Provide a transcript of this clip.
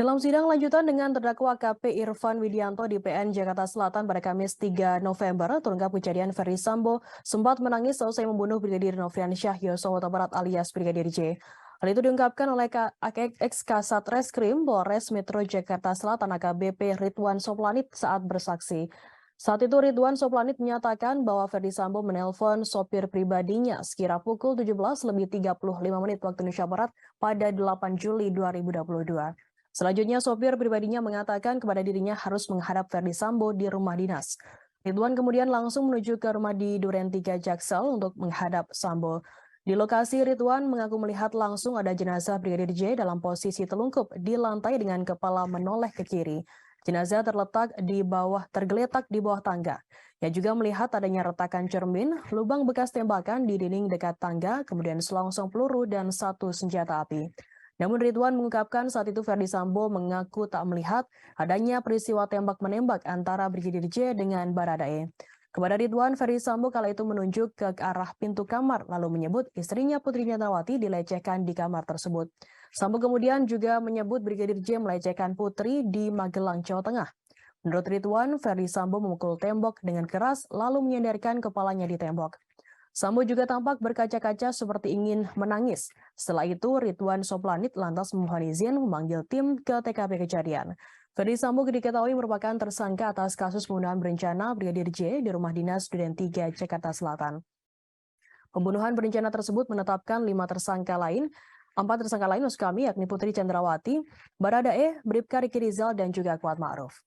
Dalam sidang lanjutan dengan terdakwa AKP Irfan Widianto di PN Jakarta Selatan pada Kamis 3 November, terungkap kejadian Ferry Sambo sempat menangis selesai membunuh Brigadir Nofriansyah Yosua Huta Barat alias Brigadir J. Hal itu diungkapkan oleh ex-Kasat Reskrim Polres Metro Jakarta Selatan AKBP Ridwan Soplanit saat bersaksi. Saat itu Ridwan Soplanit menyatakan bahwa Ferdy Sambo menelpon sopir pribadinya sekira pukul 17:35 waktu Indonesia Barat pada 8 Juli 2022. Selanjutnya, sopir pribadinya mengatakan kepada dirinya harus menghadap Ferdy Sambo di rumah dinas. Ridwan kemudian langsung menuju ke rumah di Duren 3 Jaksel untuk menghadap Sambo. Di lokasi, Ridwan mengaku melihat langsung ada jenazah Brigadir J dalam posisi telungkup di lantai dengan kepala menoleh ke kiri. Jenazah tergeletak di bawah tangga. Ia juga melihat adanya retakan cermin, lubang bekas tembakan di dinding dekat tangga, kemudian selongsong peluru dan satu senjata api. Namun Ridwan mengungkapkan saat itu Ferdy Sambo mengaku tak melihat adanya peristiwa tembak-menembak antara Brigadir J dengan Baradae. Kepada Ridwan, Ferdy Sambo kala itu menunjuk ke arah pintu kamar lalu menyebut istrinya Putri Chandrawati dilecehkan di kamar tersebut. Sambo kemudian juga menyebut Brigadir J melecehkan Putri di Magelang, Jawa Tengah. Menurut Ridwan, Ferdy Sambo memukul tembok dengan keras lalu menyandarkan kepalanya di tembok. Sambo juga tampak berkaca-kaca seperti ingin menangis. Setelah itu, Ridwan Soplanit lantas memohon izin memanggil tim ke TKP kejadian. Ferdy Sambo diketahui merupakan tersangka atas kasus pembunuhan berencana Brigadir J di rumah dinas Duren 3 Jakarta Selatan. Pembunuhan berencana tersebut menetapkan 4 tersangka lain maksud kami yakni Putri Chandrawati, Baradae, Bribka Riki Rizal, dan juga Kuat Ma'ruf.